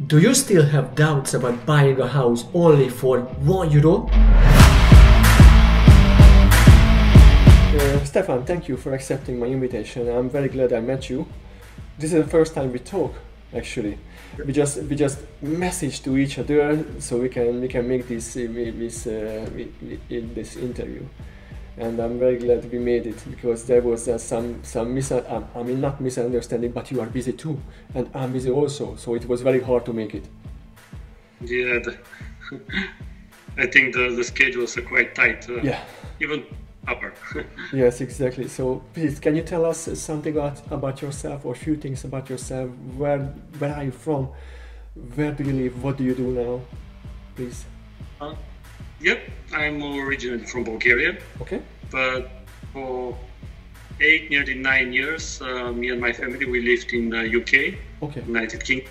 Do you still have doubts about buying a house only for €1? Stefan, thank you for accepting my invitation. I'm very glad I met you. This is the first time we talk, actually. We just message to each other so we can make this interview. And I'm very glad we made it, because there was not misunderstanding, but you are busy too, and I'm busy also, so it was very hard to make it. Yeah, I think the schedules are quite tight. Yeah. Even upper. Yes, exactly. So please, can you tell us something about yourself, or a few things about yourself? Where are you from? Where do you live? What do you do now? Please. Yep, I'm originally from Bulgaria. Okay. But for 8, nearly 9 years, me and my family, we lived in UK, okay. United Kingdom.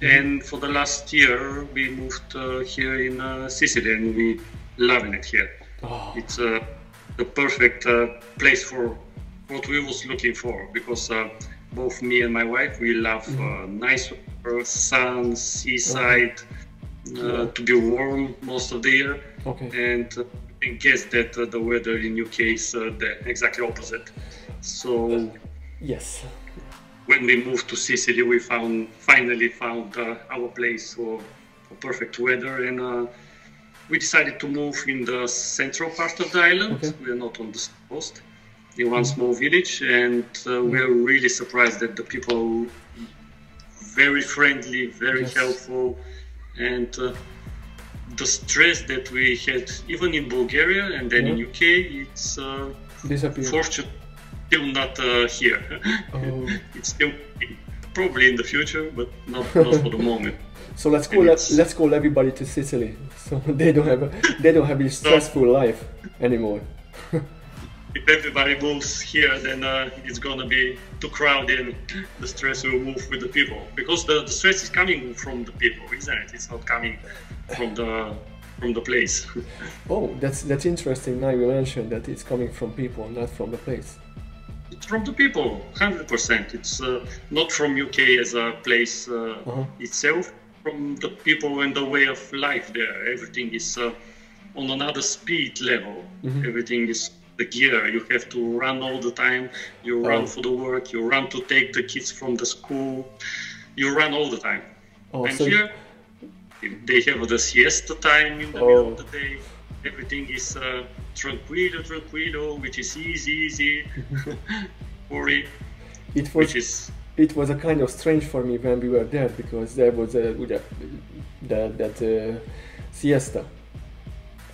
And for the last year, we moved here in Sicily, and we loving it here. Oh. It's the perfect place for what we was looking for, because both me and my wife, we love nice weather, sun, seaside. To be warm most of the year, okay. And I guess that the weather in UK is the exactly opposite. So yes, when we moved to Sicily, we finally found our place for perfect weather, and we decided to move in the central part of the island. Okay. We are not on the coast, in one small village, and we are really surprised that the people are very friendly, very yes. helpful. And the stress that we had, even in Bulgaria and then in UK, it's fortunately still not here. Oh. It's still probably in the future, but not for the moment. So let's call everybody to Sicily, so they don't have a stressful life anymore. If everybody moves here, then it's gonna be too crowded. The stress will move with the people, because the stress is coming from the people, isn't it? It's not coming from the place. Oh, that's interesting. Now you mentioned that it's coming from people, not from the place. It's from the people, 100%. It's not from UK as a place itself. From the people and the way of life there. Everything is on another speed level. Everything is the gear. You have to run all the time. You run for the work. You run to take the kids from the school. You run all the time. Oh, and so here, they have the siesta time in the middle of the day. Everything is tranquilo, which is easy. Worry, It was a kind of strange for me when we were there, because there was that siesta.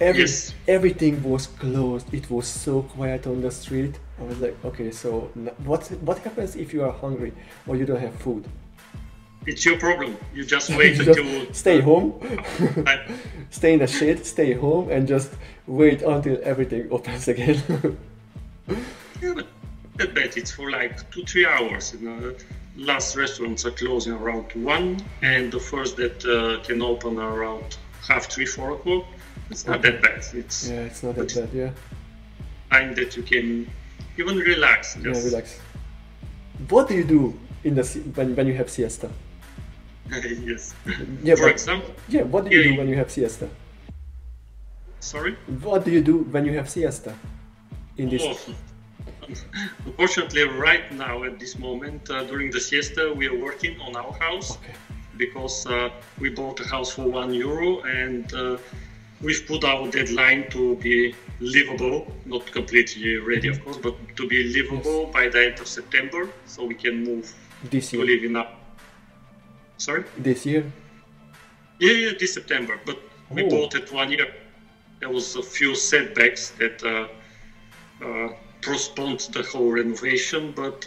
Everything was closed. It was so quiet on the street. I was like, okay, so what happens if you are hungry or you don't have food? It's your problem. You just wait until stay home, stay in the shade, stay home, and just wait until everything opens again. Yeah, but I bet it's for like 2-3 hours. You know, last restaurants are closing around 1, and the first that can open are around 3:30, 4 o'clock. It's not that bad. It's not that bad. Yeah. Time that you can even relax. Yeah, relax. What do you do in when you have siesta? Yes. Yeah, for example. Yeah. What do you do when you have siesta? Sorry. What do you do when you have siesta? In this. Unfortunately, right now at this moment, during the siesta, we are working on our house. Okay. Because we bought a house for €1, and we've put our deadline to be livable, not completely ready, of course, but to be livable by the end of September, so we can move this year. To live in. Sorry? This year? Yeah, this September. But we bought it 1 year. There was a few setbacks that postponed the whole renovation, but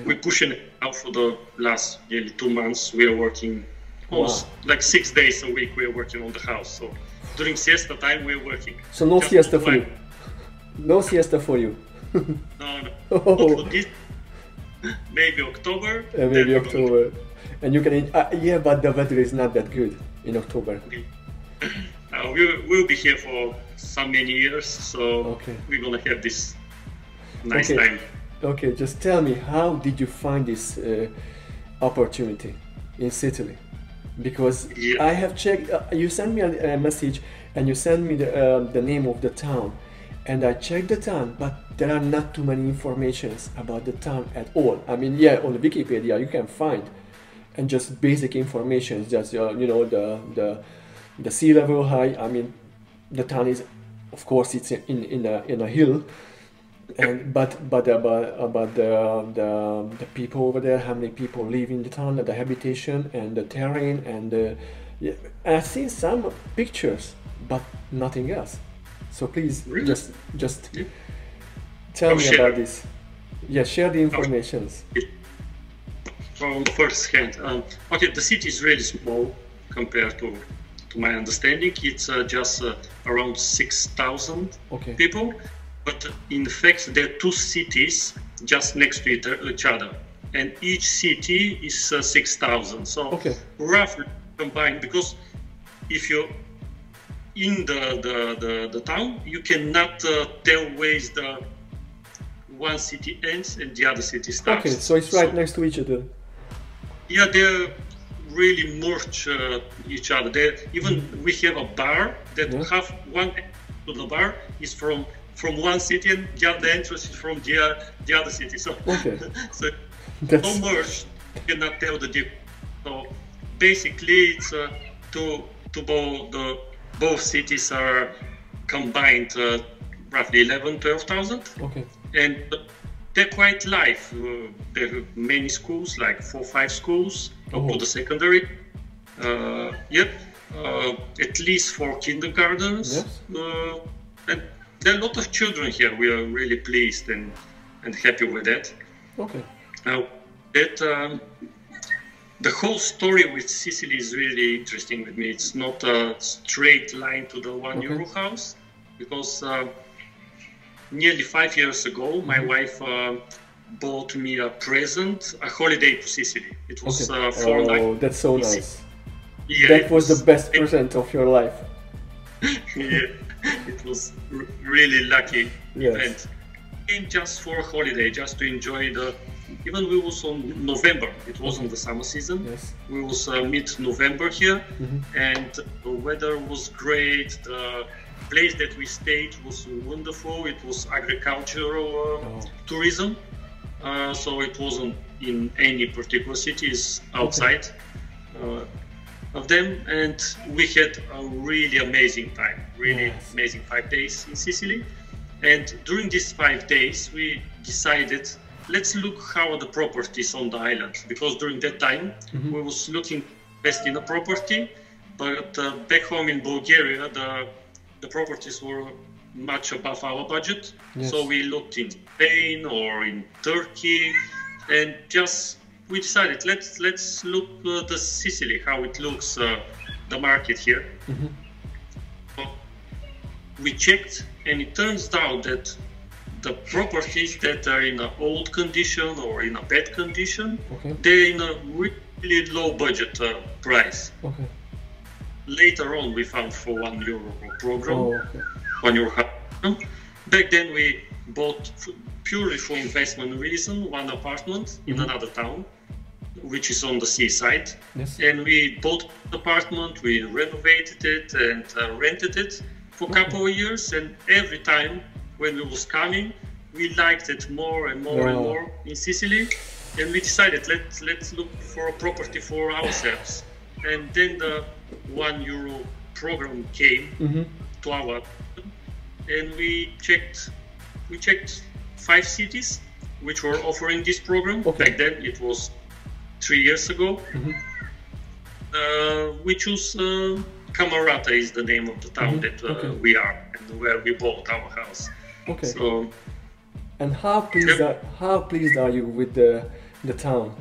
we're pushing it out for the last nearly 2 months. We are working almost like 6 days a week. We are working on the house. So during siesta time, we are working. So no siesta for you. No siesta for you. No. Not for this. Maybe October. Maybe October. And you can. But the weather is not that good in October. We'll be here for so many years, so we're gonna have this nice time. Okay, just tell me, how did you find this opportunity in Sicily? because Yeah. I have checked. You sent me a message and you sent me the name of the town, and I checked the town, but there are not too many informations about the town at all. I mean, yeah, on the Wikipedia you can find, and just basic information, just you know, the sea level high. I mean, the town is, of course, it's in a hill, and but about the people over there, how many people live in the town, the habitation and the terrain, and yeah, I've seen some pictures, but nothing else. So please, Really? just Yeah. tell I'll me share. about this. Yeah, share the informations. From first hand. Okay, the city is really small compared to my understanding. It's just around 6,000 Okay. people, but in fact there are two cities just next to each other, and each city is 6,000. So Okay. roughly combined, because if you're in the town, you cannot tell where is the one city ends and the other city starts. Okay, so it's right next to each other. Yeah, they're really merge each other. Even we have a bar that Yeah. half one end to the bar is from one city, and the entrance is from the other city. So Okay. so That's no merge, you cannot tell the difference. So basically, it's both cities are combined roughly 12,000. okay. And they're quite live. There are many schools, like 4 or 5 schools, up to the secondary. Yep, at least 4 kindergartens. Yes. And there are a lot of children here. We are really pleased and happy with that. Okay. Now, the whole story with Sicily is really interesting with me. It's not a straight line to the €1 house, because nearly 5 years ago, my wife bought me a present, a holiday to Sicily. It was for Oh, that's so nice. Yeah, That was the best present of your life. Yeah, it was really lucky Yes. event. And just for a holiday, just to enjoy even we was on November. It wasn't the summer season. Yes. We was mid-November here, and the weather was great. The place that we stayed was wonderful. It was agricultural tourism, so it wasn't in any particular cities outside of them, and we had a really amazing time. Really amazing 5 days in Sicily. And during these 5 days, we decided, let's look how the properties on the island, because during that time we was looking best in a property, but back home in Bulgaria, the properties were much above our budget. Yes. So we looked in Spain or in Turkey, and we decided, let's look the Sicily, how it looks, the market here. So we checked, and it turns out that the properties that are in an old condition or in a bad condition, they're in a really low budget price. Okay. Later on, we found for €1 program, €1 house. Back then, we bought purely for investment reason one apartment in another town, which is on the seaside. Yes. And we bought the apartment, we renovated it and rented it for a couple of years. And every time when we was coming, we liked it more and more and more in Sicily. And we decided, let's look for a property for ourselves. And then the €1 program came to our, and we checked 5 cities which were offering this program. Back then, it was 3 years ago. We chose Camerata is the name of the town that we are and where we bought our house. Okay. So, and how pleased are you with the town?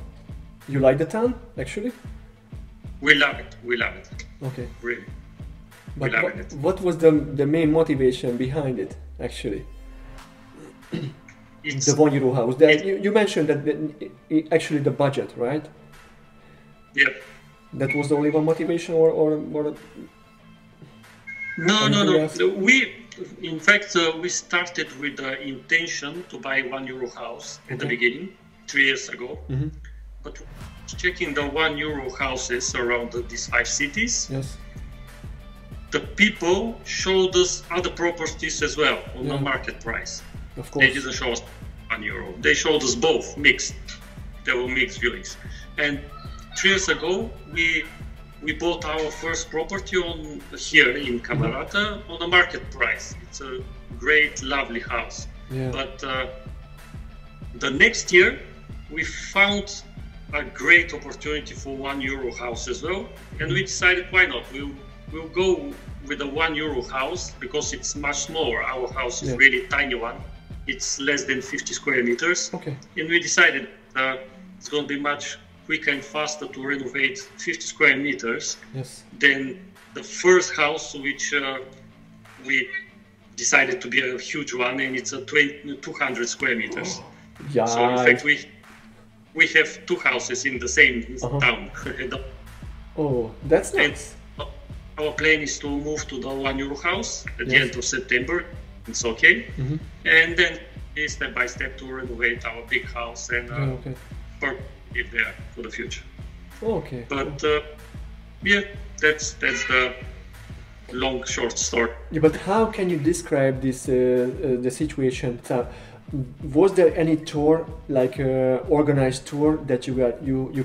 You like the town, actually? we love it. Okay. Really. But We love it. what was the main motivation behind it, actually? It's, The €1 house. You mentioned that actually the budget, right? yeah. That was the only one motivation, or No. anything else? In fact, we started with the intention to buy €1 house at the beginning, 3 years ago. but checking the €1 houses around these 5 cities, Yes. the people showed us other properties as well on the Yeah. market price. Of They course. didn't show us €1. They showed us both mixed. They were mixed viewings. And 3 years ago, we bought our first property on here in Camerata on a market price. It's a great, lovely house. Yeah. But the next year, we found a great opportunity for €1 house as well, and we decided why not? We'll go with a €1 house because it's much smaller. Our house is Yeah. really tiny one. It's less than 50 square meters, Okay. and we decided it's going to be much quicker and faster to renovate 50 square meters Yes. than the first house, which we decided to be a huge one, and it's a 200 square meters. Yeah. So in fact, we have 2 houses in the same town. Oh, that's And nice. our plan is to move to the €1 house at the Yes. end of September. It's okay, and then step by step to renovate our big house and Okay. live there for the future. Okay. But yeah, that's the long short story. Yeah, but how can you describe this the situation? Was there any tour, like organized tour, that you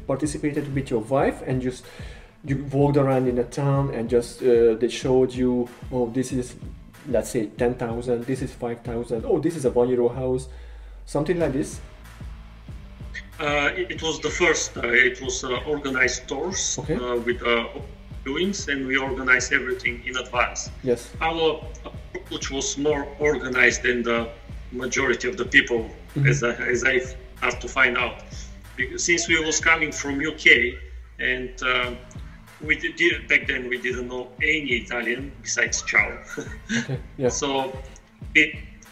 participated with your wife and just you walked around in a town and just they showed you, oh, this is, let's say 10,000, this is 5,000, oh, this is a €1 house, something like this? It was the first. It was organized tours Okay. with doings, and we organized everything in advance. Yes. Our approach was more organized than the majority of the people, as I have to find out. Because since we was coming from UK, and back then we didn't know any Italian besides ciao. Okay. Yeah. So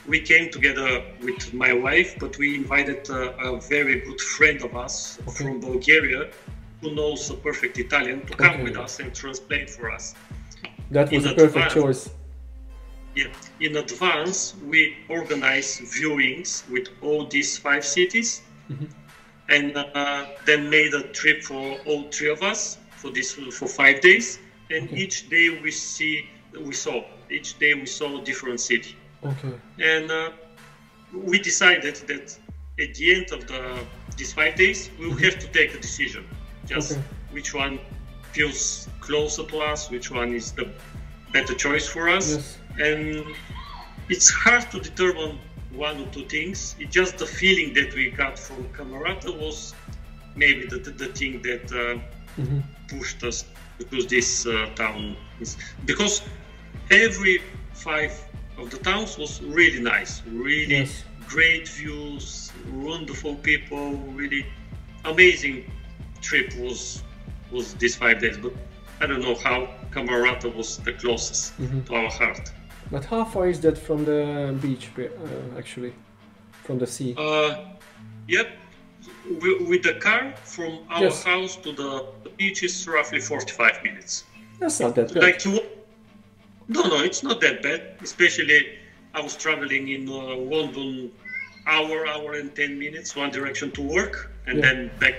we came together with my wife, but we invited a very good friend of us from Bulgaria who knows a perfect Italian to come with us and translate for us. That was a perfect choice. Yeah, in advance, we organized viewings with all these 5 cities, and then made a trip for all 3 of us for 5 days. And each day we saw a different city. Okay. And we decided that at the end of these 5 days, we will have to take a decision. Just which one feels closer to us, which one is the better choice for us. Yes. And it's hard to determine 1 or 2 things. It's just the feeling that we got from Camerata was maybe the thing that pushed us to choose this town. Because every 5 of the towns was really nice, really great views, wonderful people, really amazing trip was these 5 days. But I don't know how Camerata was the closest to our heart. But how far is that from the beach, actually, from the sea? Yep, with the car from our house to the beach is roughly 45 minutes. That's not that bad. Like no, it's not that bad. Especially, I was traveling in London, hour and 10 minutes one direction to work, and then back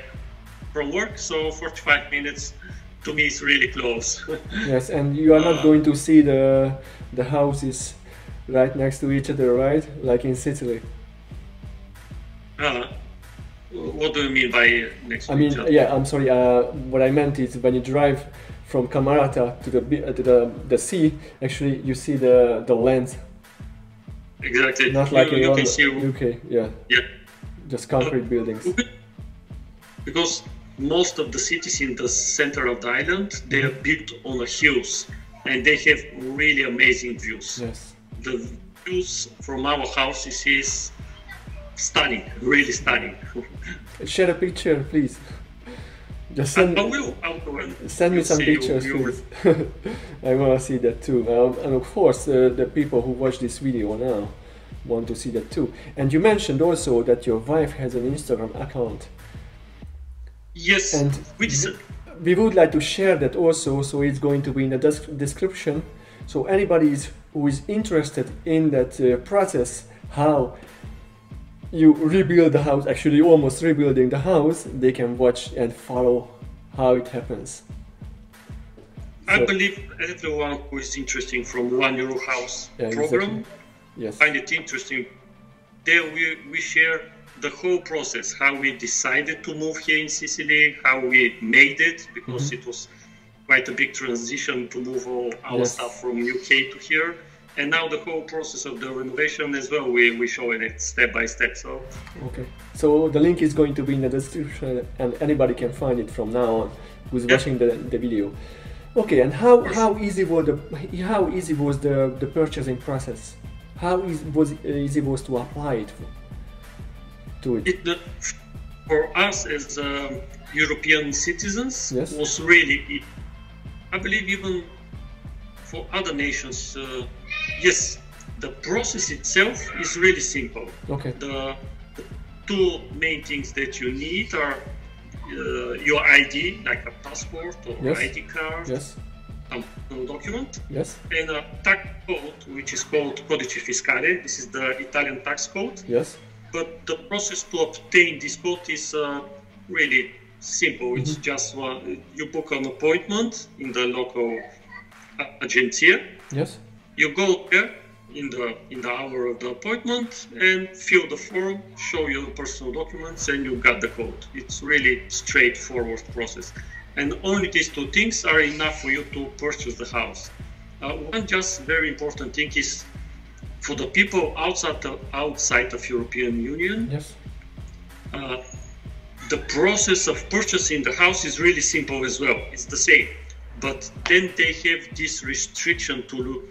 from work. So 45 minutes to me is really close. Yes, and you are not going to see the houses right next to each other, right? Like in Sicily. What do you mean by next to each other? Yeah, I'm sorry. What I meant is when you drive from Camerata to the sea, actually you see the land. Exactly. Not like you in can see UK. Yeah. Just concrete buildings. Because most of the cities in the center of the island, they are built on the hills, and they have really amazing views. Yes. The views from our houses is stunning, really stunning. Share a picture, please. Just send me some pictures, please. I want to see that too. And of course, the people who watch this video now want to see that too. And you mentioned also that your wife has an Instagram account. Yes, and we would like to share that also, so it's going to be in the description. So anybody who is interested in that process, how you rebuild the house, actually almost rebuilding the house, they can watch and follow how it happens. I believe everyone who is interested from €1 house program, exactly. Yes. find it interesting. There we share the whole process, how we decided to move here in Sicily, how we made it, because it was quite a big transition to move all our stuff from UK to here. And now the whole process of the renovation as well, we show it step by step. So okay, so the link is going to be in the description, and anybody can find it from now on who's watching the video. Okay, and how easy was the purchasing process? How easy was to apply it to it? For us as European citizens, was really easy. I believe even for other nations, yes, the process itself is really simple. Okay. The two main things that you need are your ID, like a passport or ID card, some document, and a tax code, which is called Codice Fiscale. This is the Italian tax code. Yes. But the process to obtain this code is really simple. It's just you book an appointment in the local agencia. Yes. You go there in the hour of the appointment and fill the form, show your personal documents, and you got the code. It's really straightforward process. And only these two things are enough for you to purchase the house. One just very important thing is for the people outside of European Union. Yes. The process of purchasing the house is really simple as well. It's the same, but then they have this restriction to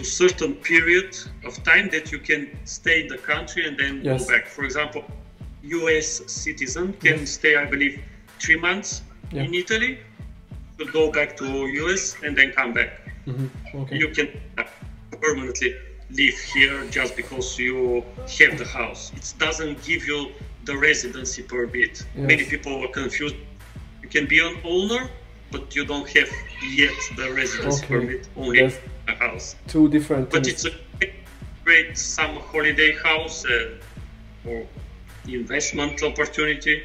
certain period of time that you can stay in the country and then go back. For example, US citizen can stay, I believe, 3 months in Italy, to go back to US and then come back. Okay. You can permanently live here just because you have the house. It doesn't give you the residency permit. Many people are confused. You can be an owner, but you don't have yet the residency permit, only a house. Two different But things. it's a great summer holiday house or investment opportunity.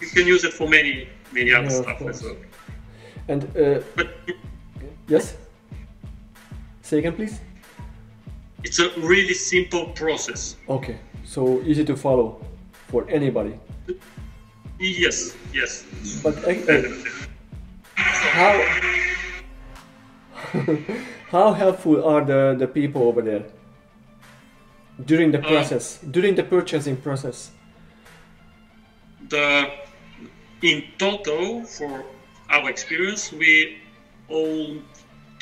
You can use it for many other stuff as well. And yes? Say again, please? It's a really simple process. Okay, so easy to follow for anybody. Yes. But how helpful are the people over there during the process, during the purchasing process? In total, for our experience, we own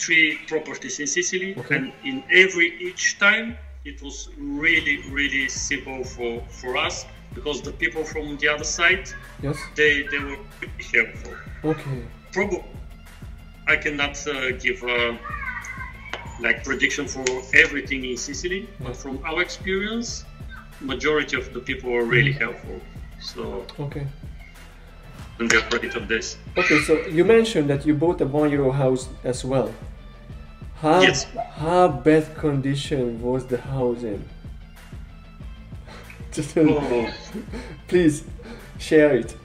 3 properties in Sicily, and in each time it was really simple for us, because the people from the other side, they were pretty helpful. Okay. Probably I cannot give a prediction for everything in Sicily, but from our experience, majority of the people were really helpful. So and they're proud of this. Okay, so you mentioned that you bought a €1 house as well. How bad condition was the house in? Just please share it.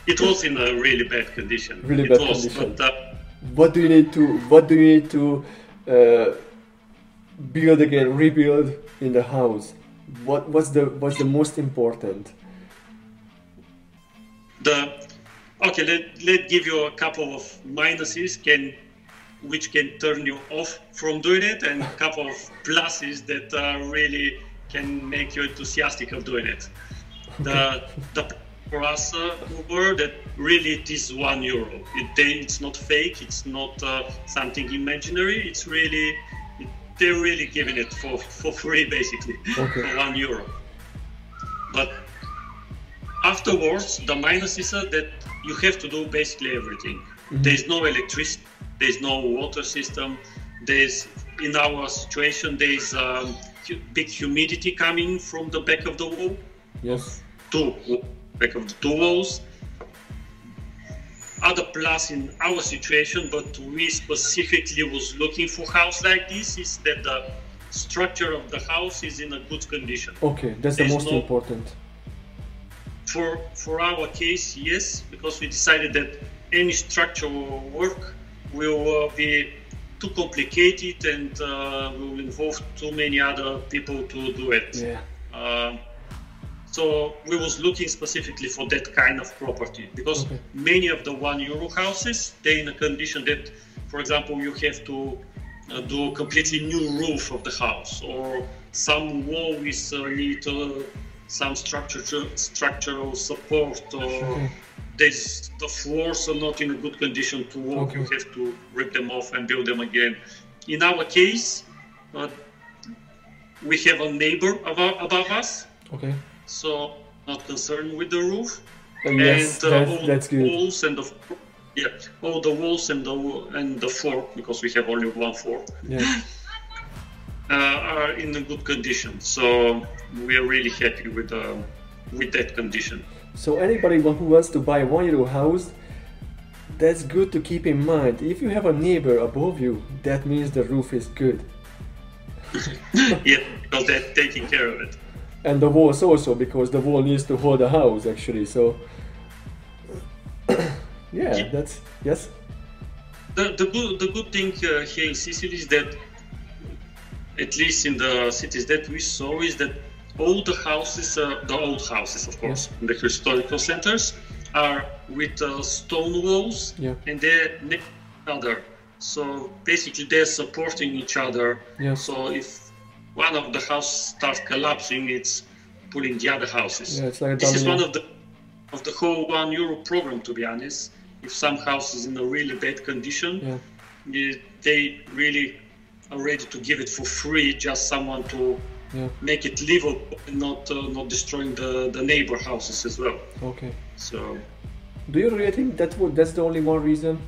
It was in a really bad condition. Really bad condition. But, what do you need to build again, rebuild in the house? What's the most important? Let's give you a couple of minuses which can turn you off from doing it, and a couple of pluses that really can make you enthusiastic of doing it. For us, were that really it is €1. It's not fake. It's not something imaginary. It's really they're really giving it for free, basically, for €1. But afterwards, the minuses are that you have to do basically everything. There's no electricity. There's no water system. In our situation, there's big humidity coming from the back of the wall. Yes. Back of the 2 walls. Other plus in our situation, but we specifically was looking for house like this, is that structure of the house is in a good condition. Okay, that's the most important. For our case, yes, because we decided that any structural work will be too complicated and will involve too many other people to do it. Yeah. So we was looking specifically for that kind of property, because many of the €1 houses, they're in a condition that, for example, you have to do a completely new roof of the house, or some wall is need some structural support, or the floors are not in a good condition to work. You have to rip them off and build them again. In our case, we have a neighbor above us. Okay. So not concerned with the roof. Yes, and that's good. Walls and all the walls and the floor, because we have only 1 floor, are in a good condition. So we are really happy with that condition. So anybody who wants to buy a €1 house, that's good to keep in mind. If you have a neighbor above you, that means the roof is good. Yeah, because they're taking care of it. And the walls also, because the wall needs to hold the house actually. So that's yes. The good thing here in Sicily is that, at least in the cities that we saw, is that all the houses, the old houses, of course, in the historical centers, are with stone walls, and they're next to each other. So basically, they're supporting each other. So if one of the houses starts collapsing, it's pulling the other houses. It's like this is one of the whole €1 program, to be honest. If some house is in a really bad condition, they really are ready to give it for free, just someone to make it livable and not destroying the neighbor houses as well. Okay. So, do you really think that's the only one reason?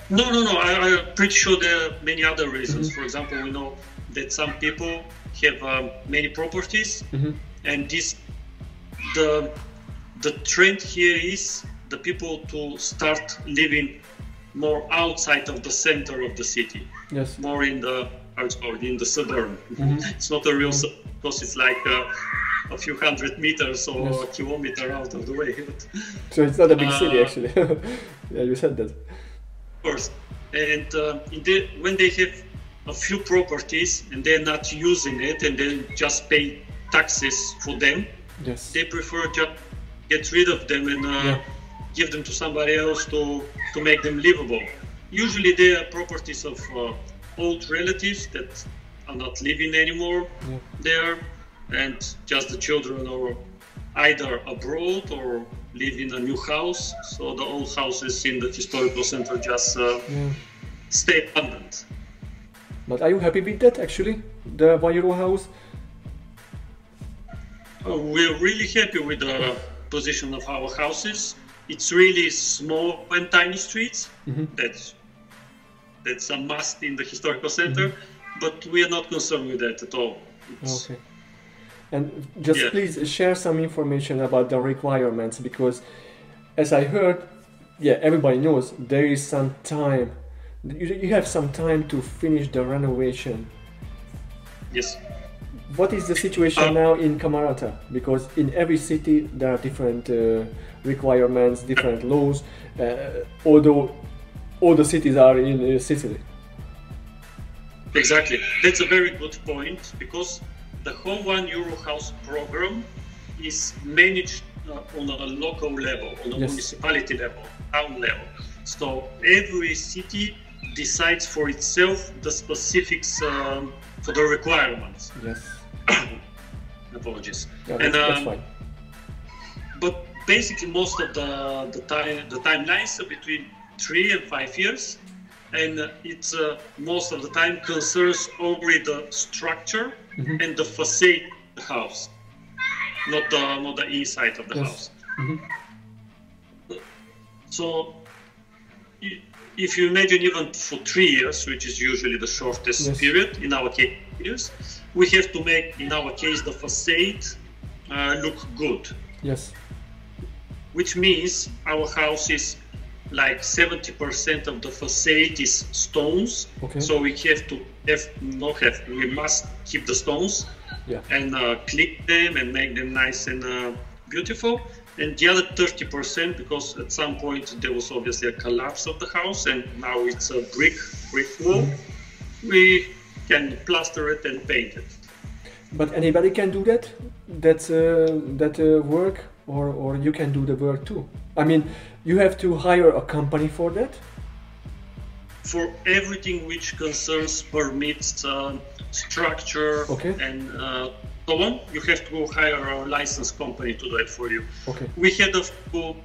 No. I'm pretty sure there are many other reasons. For example, we know that some people have many properties, and the trend here is the people to start living more outside of the center of the city. Yes. More in the suburb. It's not a real suburb, because it's like a few hundred meters or a kilometer out of the way. So it's not a big city actually. Yeah, you said that. Of course, and when they have a few properties and they're not using it and they just pay taxes for them, they prefer just get rid of them and give them to somebody else to make them livable. Usually they are properties of old relatives that are not living anymore there, and just the children are either abroad or live in a new house, so the old houses in the historical center just stay abandoned. But are you happy with that actually, the €1 house? We're really happy with the position of our houses. It's really small and tiny streets. That's a must in the historical center, but we are not concerned with that at all. Okay. And just please share some information about the requirements, because as I heard, everybody knows there is some time. You have some time to finish the renovation. Yes. What is the situation now in Camerata? Because in every city there are different requirements, different laws, although all the cities are in Sicily. Exactly. That's a very good point, because the whole €1 house program is managed on a local level, on a municipality level, town level. So every city decides for itself the specifics for the requirements. Yes. Apologies. That's fine. But basically, most of the timelines are between 3 and 5 years, and it's most of the time concerns only the structure and the facade of the house, not the inside of the house. So if you imagine, even for 3 years, which is usually the shortest period in our case, we have to make, in our case, the facade look good. Yes. Which means our house is like 70% of the facade is stones. Okay. So we have to we must keep the stones, Yeah. and clean them and make them nice and beautiful. And the other 30%, because at some point there was obviously a collapse of the house, and now it's a brick wall. We can plaster it and paint it. But anybody can do that? That work, or you can do the work too? I mean, you have to hire a company for that? For everything which concerns permits, structure, Okay. and so on, you have to hire a licensed company to do it for you. Okay. We had a few,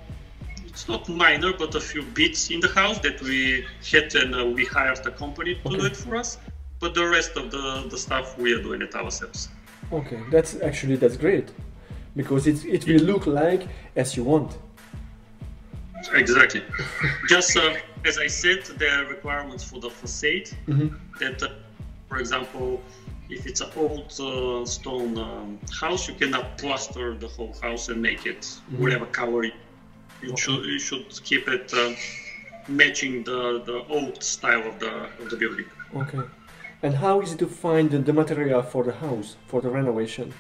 it's not minor, but a few bits in the house that we had, and we hired a company to do it for us. But the rest of the stuff we are doing it ourselves. Okay, that's great, because it will look like as you want. Exactly. Just as I said, there are requirements for the facade. That, for example, if it's an old stone house, you cannot plaster the whole house and make it whatever color. You should keep it matching the old style of the building. Okay. And how is it to find the material for the house, for the renovation?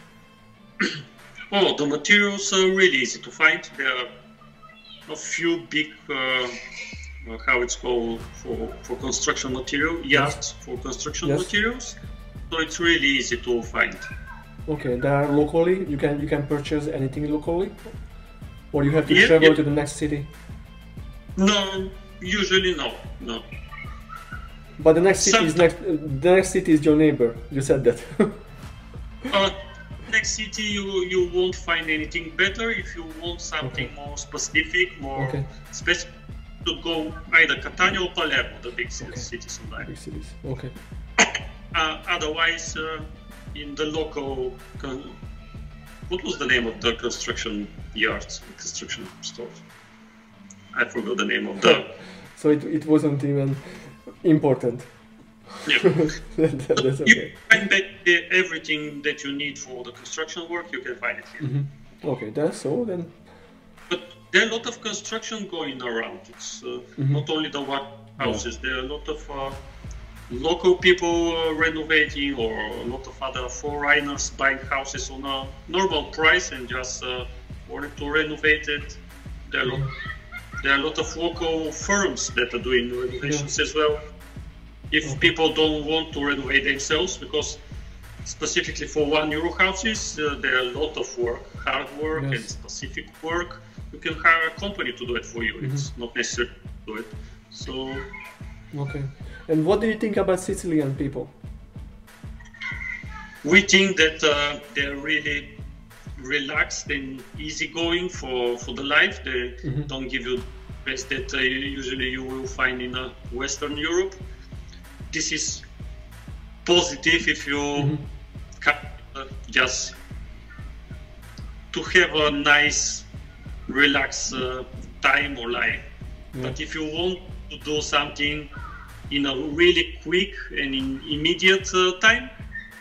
Oh, the materials are really easy to find. There are a few big, how it's called, for construction material, yards for construction materials. So it's really easy to find. Okay, there are locally, you can purchase anything locally? Or you have to travel to the next city? No, usually no. But the next city is your neighbor. You said that. Next city you won't find anything better. If you want something more specific, more specific, to go either Catania or Palermo, the big cities on that. Big cities. Okay. Otherwise, in the local, what was the name of the construction yards, construction stores? I forgot the name of the. So it wasn't even important. Yeah. That's okay. You find everything that you need for the construction work, you can find it here. Okay, that's so then. But there are a lot of construction going around. It's not only the white houses. There are a lot of local people renovating, or a lot of other foreigners buying houses on a normal price and just wanting to renovate it. There are a lot of local firms that are doing renovations as well. If people don't want to renovate themselves, because specifically for €1 houses, there are a lot of work, hard work and specific work. You can hire a company to do it for you. It's not necessary to do it. So. Okay. And what do you think about Sicilian people? We think that they're really relaxed and easygoing for the life. They don't give you the best that usually you will find in Western Europe. This is positive if you can just to have a nice, relaxed time or life. But if you want to do something in a really quick and immediate time,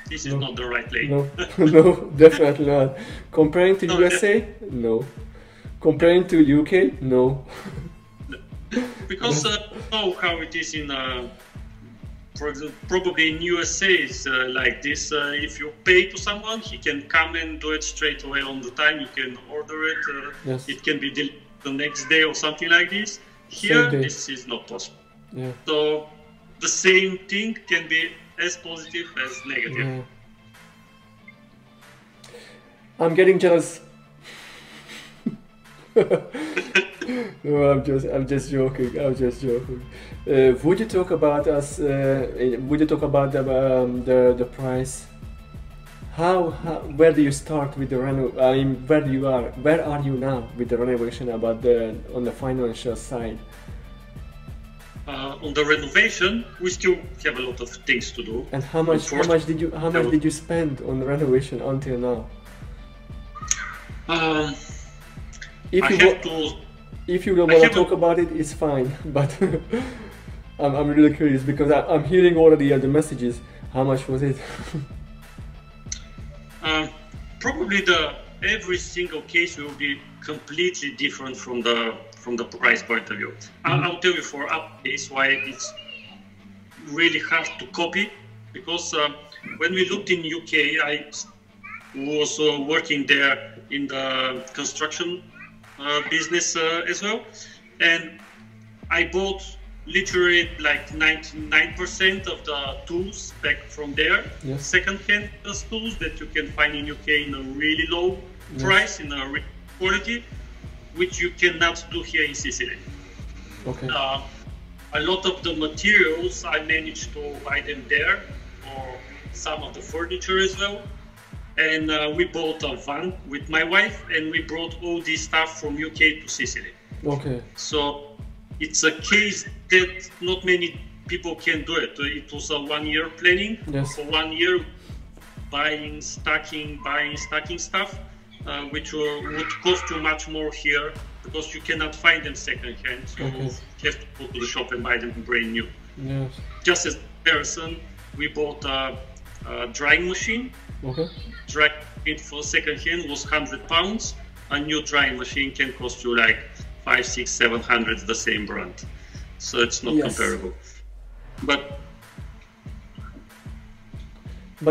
this is not the right place. No, no, definitely not. Comparing to USA, no. Comparing to UK, no. Because know how it is in. For example, probably in USA it's like this. If you pay to someone, he can come and do it straight away on the time. You can order it. It can be delivered the next day or something like this. Here, this is not possible. So the same thing can be as positive as negative. I'm getting jealous. No, I'm just joking. I'm just joking. Would you talk about us? Would you talk about the price? Where do you start with the I mean, where are you now with the renovation? On the financial side. On the renovation, we still have a lot of things to do. And how much did you spend on the renovation until now? If you don't want to talk about it, it's fine. But I'm really curious because I'm hearing already the messages. How much was it? Probably the every single case will be completely different from the price point of view. I'll tell you for our case why it's really hard to copy, because when we looked in UK, I was working there in the construction business as well, and I bought literally like 99% of the tools back from there, yes. second-hand tools that you can find in UK in a really low price, in a really quality, which you cannot do here in Sicily. Okay. A lot of the materials I managed to buy them there, or some of the furniture as well. And we bought a van with my wife, and we brought all this stuff from UK to Sicily. Okay. So it's a case that not many people can do it. It was a 1 year planning. Yes. For 1 year, buying, stacking stuff, which would cost you much more here, because you cannot find them second hand. So Okay. you have to go to the shop and buy them brand new. Yes. Just as a comparison, we bought a drying machine. Okay. Drying it for second hand was £100. A new drying machine can cost you like 500, 600, 700, the same brand. So it's not comparable. But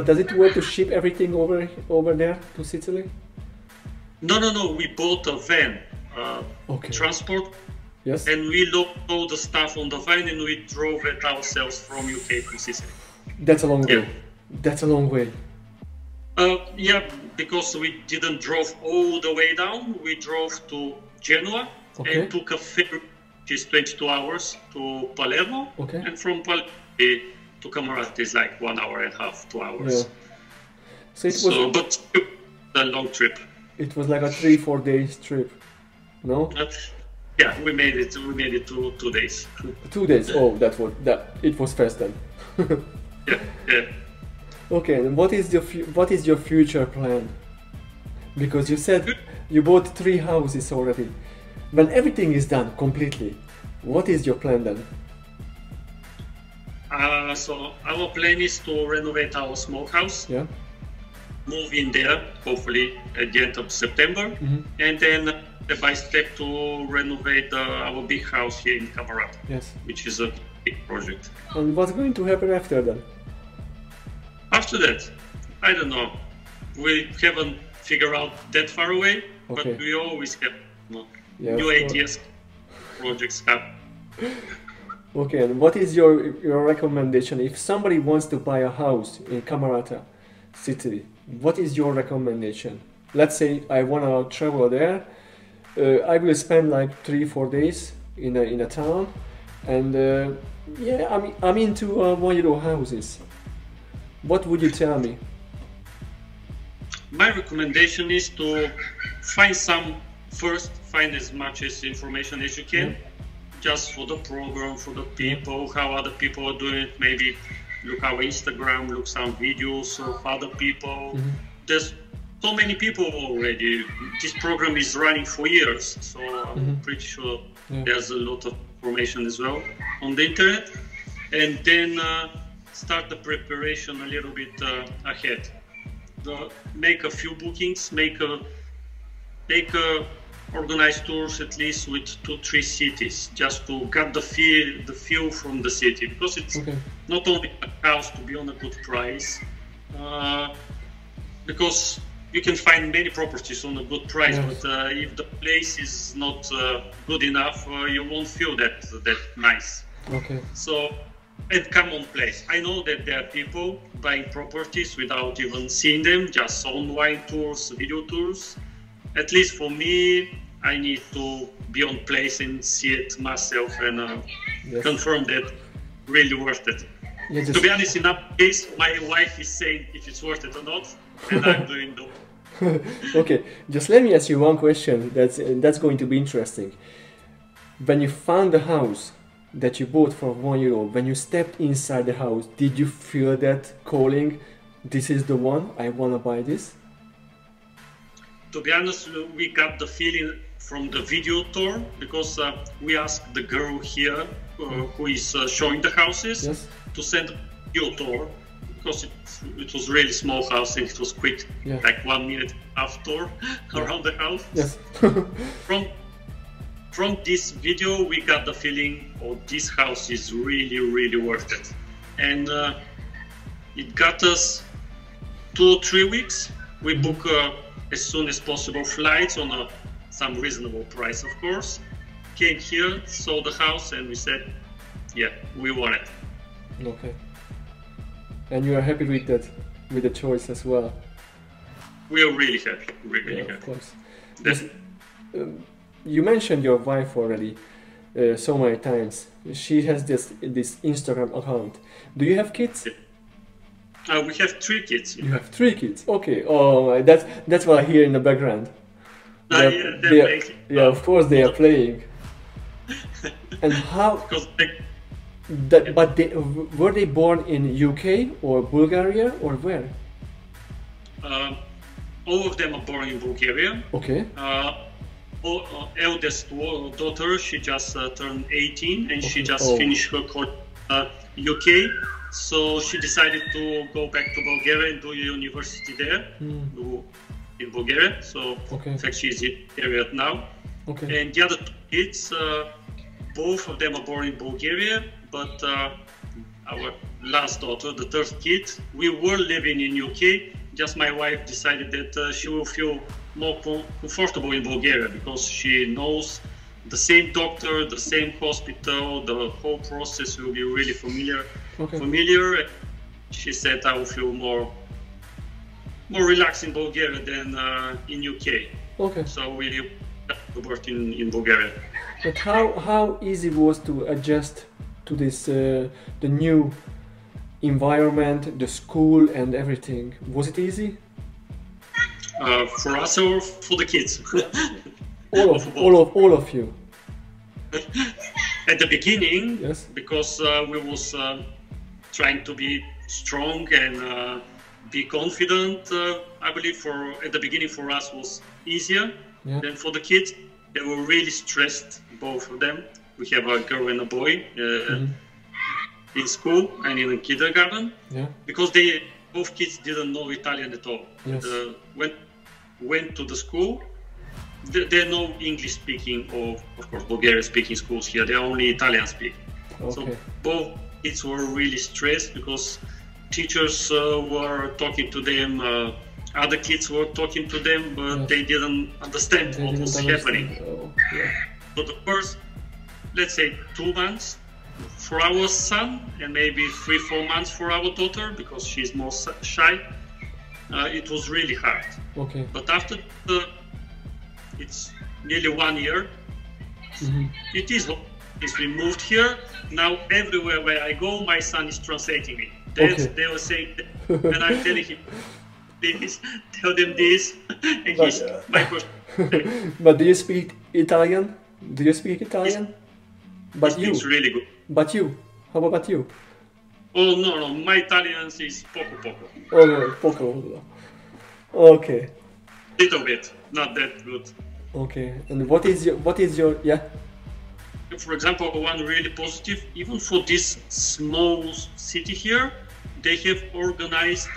does it work to ship everything over there to Sicily? no. We bought a van, transport. Yes. And we loaded all the stuff on the van, and we drove it ourselves from UK to Sicily. That's a long way. That's a long way. Yeah, because we didn't drove all the way down. We drove to Genoa and took a ferry, which is 22 hours, to Palermo. Okay. And from Palermo to Camerata is like 1 hour and a half, 2 hours. Yeah. So it was. But a long trip. It was like a 3-4 days trip, no? Yeah, we made it. We made it 2 days. 2 days. Oh, it was fast then. Yeah. Okay, and what is your future plan? Because you said you bought 3 houses already. When everything is done completely, what is your plan then? So our plan is to renovate our smokehouse. Yeah. Move in there, hopefully at the end of September, and then step by step to renovate our big house here in Camerata. Yes. Which is a big project. And what's going to happen after then? After that, I don't know. We haven't figured out that far away, but we always have new ideas, projects happen. Okay, and what is your recommendation if somebody wants to buy a house in Camerata city? What is your recommendation? Let's say I want to travel there. I will spend like 3-4 days in a town, and I'm into €1 houses. What would you tell me? My recommendation is to find as much information as you can, just for the program, for the people, how other people are doing it. Maybe look our Instagram, look some videos of other people. There's so many people already. This program is running for years, so I'm pretty sure there's a lot of information as well on the internet. And then start the preparation a little bit ahead. Make a few bookings, organize tours at least with 2-3 cities, just to get the feel from the city, because it's not only a house to be on a good price, because you can find many properties on a good price, but if the place is not good enough, you won't feel that nice. So, and come on place. I know that there are people buying properties without even seeing them, just online tours, video tours. At least for me, I need to be on place and see it myself and confirm that really worth it. To be honest, in that case, my wife is saying if it's worth it or not, and I'm doing the. Okay, just let me ask you one question. That's going to be interesting. When you found the house that you bought for €1, when you stepped inside the house, did you feel that calling? This is the one. I want to buy this. To be honest, we got the feeling from the video tour, because we asked the girl here who is showing the houses to send a video tour, because it was really small house and it was quick, Yeah. like 1 minute after around the house. Yes. From this video, we got the feeling, oh, this house is really, really worth it. And it got us 2 or 3 weeks. We book as soon as possible flights on some reasonable price, of course. Came here, saw the house, and we said, yeah, we want it. Okay. And you are happy with that, with the choice as well? We are really happy, really happy. Of course. Yes, you mentioned your wife already so many times. She has this Instagram account. Do you have kids? We have 3 kids. You have 3 kids. Okay. Oh, that's what I hear in the background. They're playing. Yeah, of course they are playing. And how? Because but were they born in UK or Bulgaria or where? all of them are born in Bulgaria. Okay. Eldest daughter, she just turned 18 and she just finished her course UK. So she decided to go back to Bulgaria and do university there in Bulgaria. So in fact she's in Bulgaria now. Okay. And the other two kids, both of them are born in Bulgaria, but our last daughter, the third kid, we were living in UK. Just my wife decided that she will feel more comfortable in Bulgaria because she knows the same doctor, the same hospital, the whole process will be really familiar. She said I will feel more relaxed in Bulgaria than in UK. Okay. So we worked in Bulgaria. But how easy was to adjust to this the new environment, the school and everything? Was it easy? For us or for the kids? all of you. At the beginning, yes, because we was trying to be strong and be confident. I believe at the beginning for us was easier than for the kids. They were really stressed, both of them. We have a girl and a boy in school and in the kindergarten, because both kids didn't know Italian at all. Yes. Went to the school. There are no English speaking or, of course, Bulgarian speaking schools here. They are only Italian speaking. So both kids were really stressed because teachers were talking to them, other kids were talking to them, but they didn't understand what was happening. So the first, let's say, 2 months for our son and maybe 3-4 months for our daughter because she's more shy, it was really hard. But after it's nearly 1 year, it is. If we moved here, now everywhere where I go, my son is translating me. They were saying, and I'm telling him, please tell them this. And he's my question. But do you speak Italian? Do you speak Italian? But you. It's really good. But you. How about you? Oh no, my Italian is poco. Oh no, poco. Okay. Little bit, not that good. Okay. And what is your For example, one really positive, even for this small city here, they have organized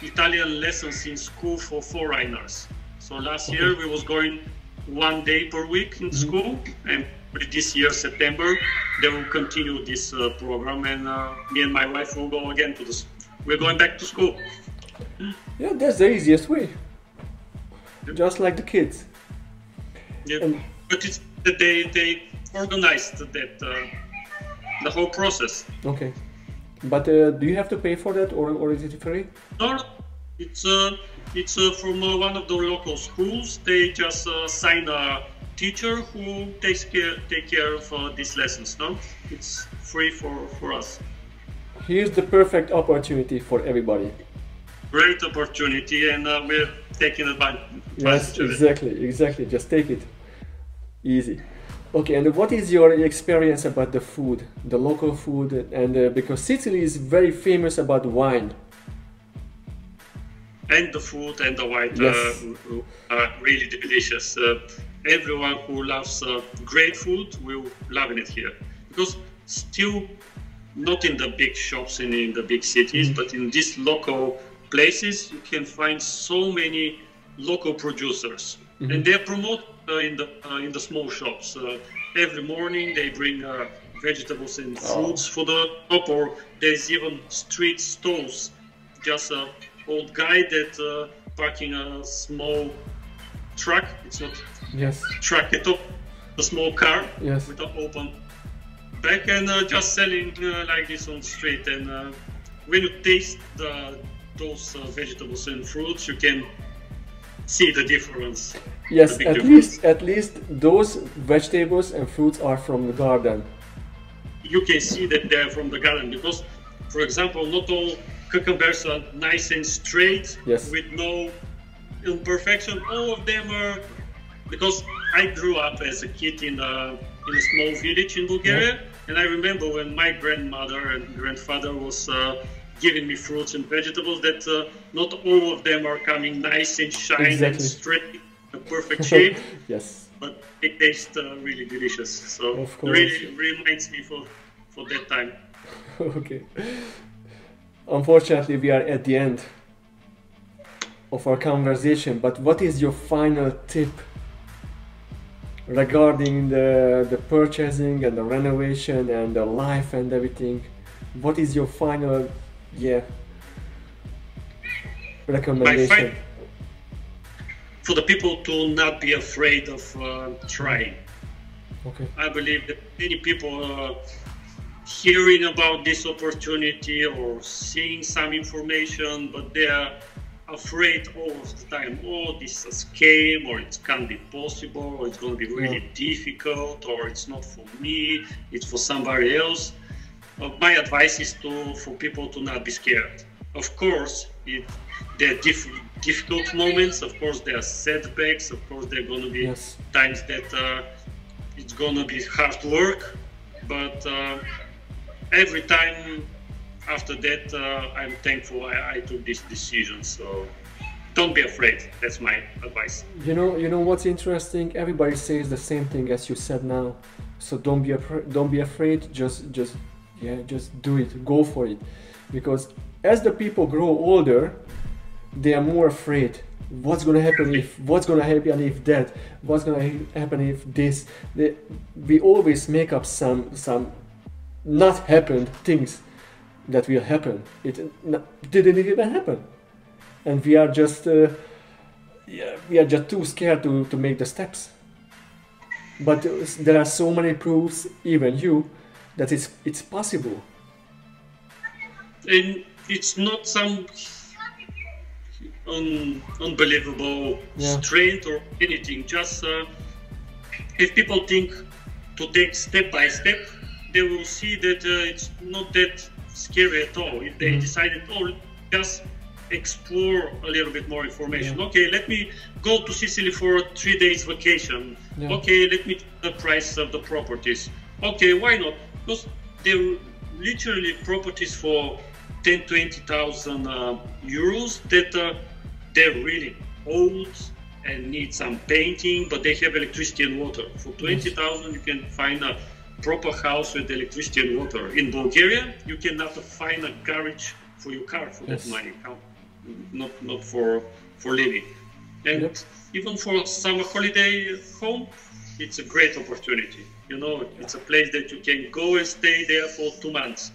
Italian lessons in school for foreigners. So last year we was going 1 day per week in school, and this year, September, they will continue this program, and me and my wife will go again to we're going back to school. Yeah, that's the easiest way. Just like the kids. Yeah, but it's that they organized that the whole process. Okay, but do you have to pay for that, or is it free? No, it's from one of the local schools. They just sign a teacher who take care of these lessons. No, it's free for us. Here's the perfect opportunity for everybody. Great opportunity, and we're taking advantage. Yes, exactly. Just take it. Easy. Okay, and what is your experience about the food, the local food, and because Sicily is very famous about wine. And the food and the wine are really delicious. Everyone who loves great food will love it here, because still not in the big shops and in the big cities, but in these local places, you can find so many local producers, and they promote in the small shops. Every morning they bring vegetables and fruits for the shop, or there's even street stalls. Just an old guy that parking a small truck. It's not truck at all, a small car with an open back, and just selling like this on the street. And when you taste those vegetables and fruits, you can see the difference. Yes, at least those vegetables and fruits are from the garden. You can see that they're from the garden, because, for example, not all cucumbers are nice and straight with no imperfection. All of them are, because I grew up as a kid in a small village in Bulgaria, and I remember when my grandmother and grandfather was giving me fruits and vegetables, that not all of them are coming nice and shiny and straight, a perfect shape. But it tastes really delicious. So it really reminds me for that time. Okay. Unfortunately, we are at the end of our conversation, but what is your final tip regarding the purchasing and the renovation and the life and everything? What is your final recommendation? For the people to not be afraid of trying. I believe that many people are hearing about this opportunity or seeing some information, but they are afraid all of the time. Oh, this is a scam, or it can't be possible, or it's going to be really difficult, or it's not for me, it's for somebody else. My advice is for people to not be scared. Of course, there are difficult moments. Of course, there are setbacks. Of course, there are going to be times that it's going to be hard work. But every time after that, I'm thankful I took this decision. So don't be afraid. That's my advice. You know what's interesting? Everybody says the same thing as you said now. So don't be afraid. Just do it. Go for it. Because as the people grow older, they are more afraid. What's going to happen if? What's going to happen if that? What's going to happen if this? We always make up some not happened things that will happen. It didn't even happen, and we are just too scared to make the steps. But there are so many proofs, even you, that it's possible. And it's not some unbelievable strength or anything. Just if people think to take step by step, they will see that it's not that scary at all. If they decided, just explore a little bit more information. Okay, let me go to Sicily for a 3 days vacation. Okay, let me check the price of the properties. Okay, why not? Because they're literally properties for 10,000-20,000 euros that they're really old and need some painting, but they have electricity and water. For 20,000 you can find a proper house with electricity and water. In Bulgaria, you cannot find a garage for your car for that money, not for living. And even for summer holiday home, it's a great opportunity. You know, it's a place that you can go and stay there for 2 months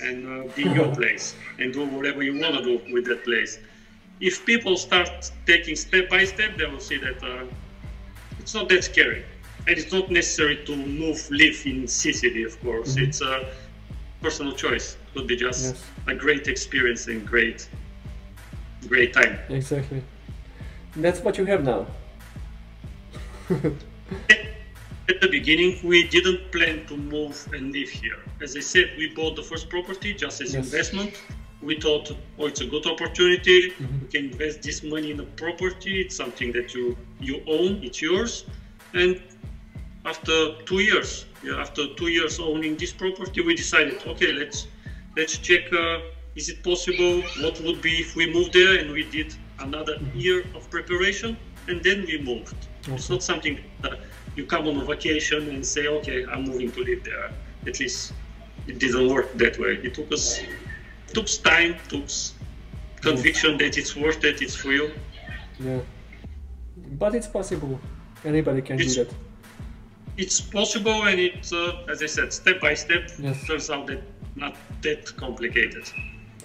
and be your place and do whatever you want to do with that place. If people start taking step by step, they will see that it's not that scary. And it's not necessary to live in Sicily, of course. It's a personal choice. It could be just a great experience and great time. Exactly. That's what you have now. At the beginning, we didn't plan to move and live here. As I said, we bought the first property just as investment. We thought, it's a good opportunity. We can invest this money in a property. It's something that you own. It's yours. And after 2 years, after 2 years owning this property, we decided, okay, let's check. Is it possible? What would be if we moved there? And we did another year of preparation, and then we moved. It's not something that you come on a vacation and say, okay, I'm moving to live there. At least it didn't work that way. It took time, took conviction that it's worth it, it's for you. Yeah, but it's possible. Anybody can do that. It's possible, and it's, as I said, step by step. Yes. Turns out that not that complicated.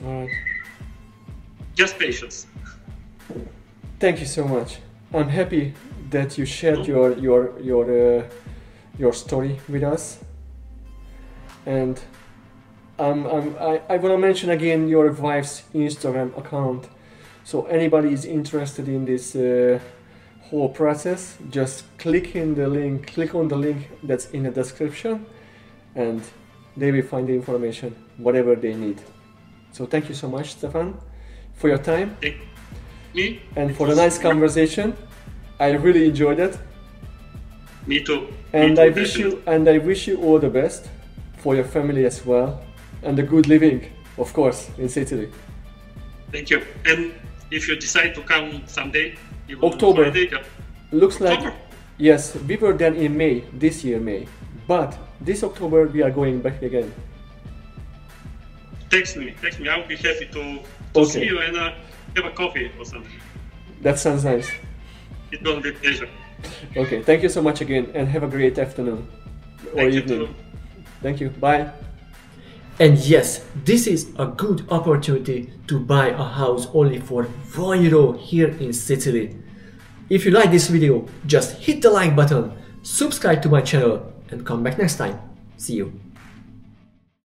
All right. Just patience. Thank you so much. I'm happy that you shared your story with us, and I want to mention again your wife's Instagram account. So anybody is interested in this whole process, just click on the link that's in the description, and they will find the information, whatever they need. So thank you so much, Stefan, for your time. Me? And for the nice conversation. I really enjoyed it. Me too. And I wish you all the best for your family as well, and a good living, of course, in Sicily. Thank you. And if you decide to come someday, October. Looks October. like, yes, we were then in May, this year May, but this October we are going back again. Text me. I'll be happy to see you and have a coffee or something. That sounds nice. It's gonna be a pleasure. Okay, thank you so much again, and have a great afternoon or evening. Thank you. Bye. And yes, this is a good opportunity to buy a house only for €1 here in Sicily. If you like this video, just hit the like button, subscribe to my channel, and come back next time. See you.